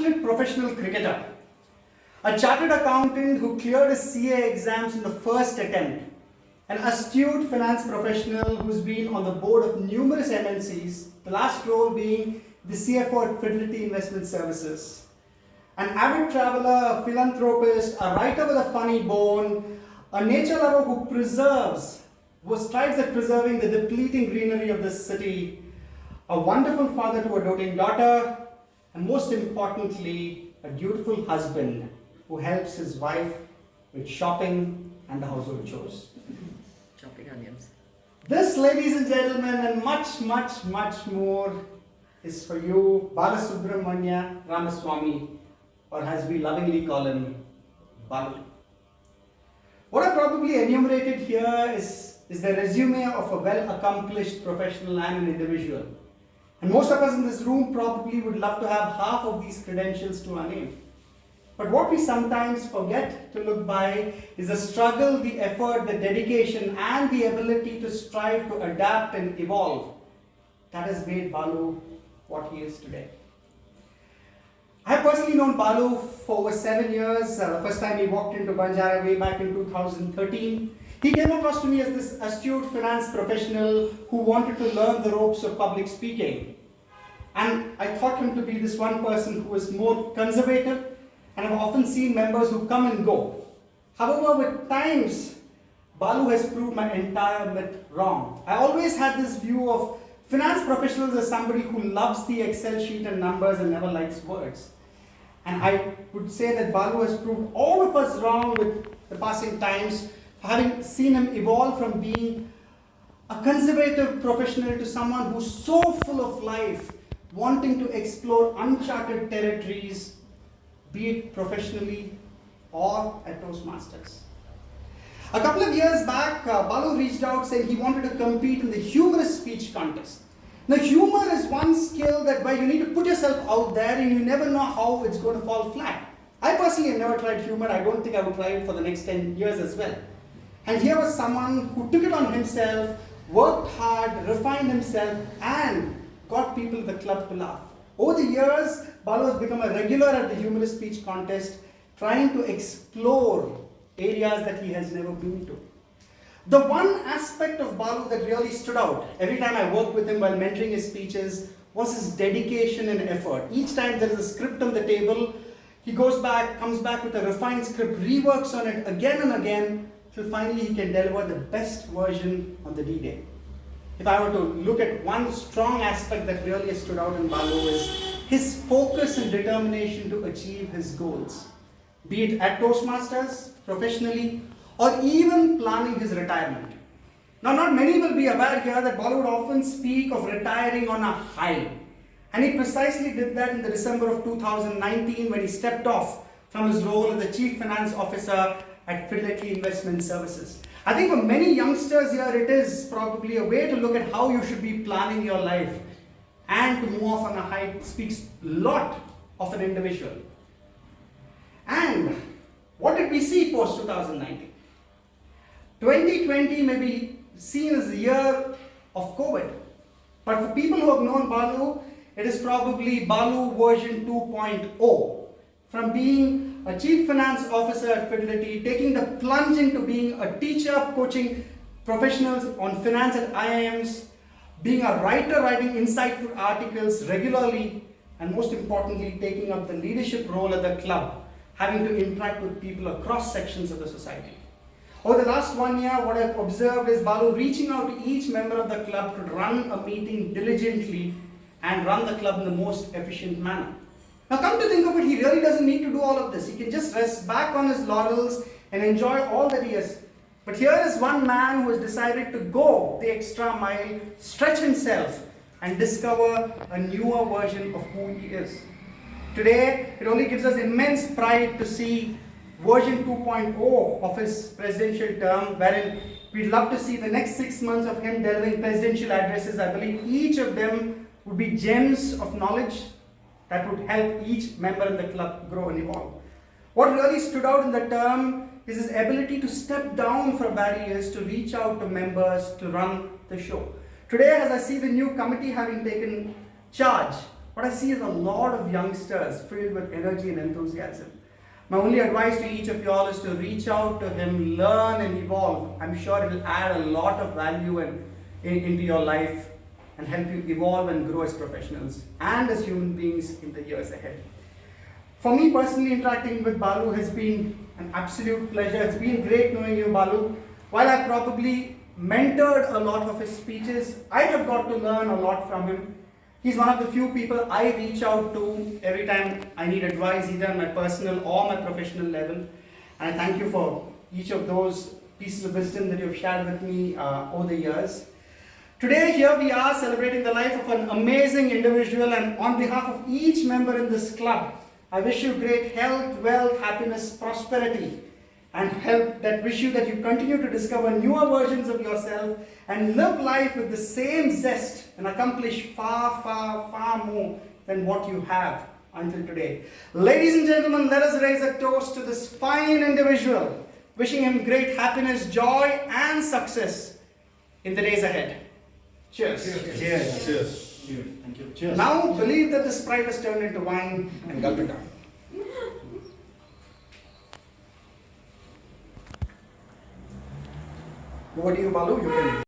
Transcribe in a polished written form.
passionate professional cricketer, a chartered accountant who cleared his CA exams in the first attempt, an astute finance professional who's been on the board of numerous MNCs, the last role being the CFO at Fidelity Investment Services, an avid traveler, a philanthropist, a writer with a funny bone, a nature lover who strives at preserving the depleting greenery of this city, a wonderful father to a doting daughter, and most importantly, a dutiful husband who helps his wife with shopping and the household chores. Chopping onions. This, ladies and gentlemen, and much, much, much more is for you, Balasubramanya Ramaswamy, or as we lovingly call him, Balu. What I probably enumerated here is the resume of a well-accomplished professional and an individual. And most of us in this room probably would love to have half of these credentials to our name. But what we sometimes forget to look by is the struggle, the effort, the dedication, and the ability to strive to adapt and evolve that has made Balu what he is today. I have personally known Balu for over 7 years. The first time he walked into Banjara way back in 2013. He came across to me as this astute finance professional who wanted to learn the ropes of public speaking. And I thought him to be this one person who was more conservative, and I've often seen members who come and go. However, with times, Balu has proved my entire myth wrong. I always had this view of finance professionals as somebody who loves the Excel sheet and numbers and never likes words. And I would say that Balu has proved all of us wrong with the passing times, having seen him evolve from being a conservative professional to someone who's so full of life, wanting to explore uncharted territories, be it professionally or at Toastmasters. A couple of years back, Balu reached out saying he wanted to compete in the humorous speech contest. Now, humor is one skill that where you need to put yourself out there and you never know how it's going to fall flat. I personally have never tried humor. I don't think I would try it for the next 10 years as well. And here was someone who took it on himself, worked hard, refined himself, and got people at the club to laugh. Over the years, Balu has become a regular at the humorous speech contest, trying to explore areas that he has never been to. The one aspect of Balu that really stood out every time I worked with him while mentoring his speeches was his dedication and effort. Each time there is a script on the table, he goes back, comes back with a refined script, reworks on it again and again, till finally he can deliver the best version on the D-Day. If I were to look at one strong aspect that really stood out in Balu is his focus and determination to achieve his goals, be it at Toastmasters, professionally, or even planning his retirement. Now, not many will be aware here that Balu would often speak of retiring on a high. And he precisely did that in the December of 2019 when he stepped off from his role as the Chief Finance Officer at Fidelity Investment Services. I think for many youngsters here, it is probably a way to look at how you should be planning your life, and to move off on a high speaks a lot of an individual. And what did we see post 2019? 2020 may be seen as the year of COVID, but for people who have known Balu, it is probably Balu version 2.0. From being a Chief Finance Officer at Fidelity, taking the plunge into being a teacher coaching professionals on finance at IIMs, being a writer writing insightful articles regularly, and most importantly, taking up the leadership role at the club, having to interact with people across sections of the society. Over the last 1 year, what I've observed is Balu reaching out to each member of the club to run a meeting diligently and run the club in the most efficient manner. Now, come to think of it, he really doesn't need to do all of this. He can just rest back on his laurels and enjoy all that he has. But here is one man who has decided to go the extra mile, stretch himself, and discover a newer version of who he is. Today, it only gives us immense pride to see version 2.0 of his presidential term, wherein we'd love to see the next 6 months of him delivering presidential addresses. I believe each of them would be gems of knowledge that would help each member in the club grow and evolve. What really stood out in the term is his ability to step down from barriers, to reach out to members, to run the show. Today, as I see the new committee having taken charge, what I see is a lot of youngsters filled with energy and enthusiasm. My only advice to each of you all is to reach out to him, learn and evolve. I'm sure it will add a lot of value into your life and help you evolve and grow as professionals and as human beings in the years ahead. For me personally, interacting with Balu has been an absolute pleasure. It's been great knowing you, Balu. While I probably mentored a lot of his speeches, I have got to learn a lot from him. He's one of the few people I reach out to every time I need advice, either on my personal or my professional level. And I thank you for each of those pieces of wisdom that you've shared with me over the years. Today here we are celebrating the life of an amazing individual, and on behalf of each member in this club, I wish you great health, wealth, happiness, prosperity, and wish you that you continue to discover newer versions of yourself and live life with the same zest and accomplish far, far, far more than what you have until today. Ladies and gentlemen, let us raise a toast to this fine individual, wishing him great happiness, joy, and success in the days ahead. Cheers. Cheers. Cheers. Cheers. Thank you. Cheers. Now believe that the Sprite has turned into wine and gulp it down. Over to you, Balu. You can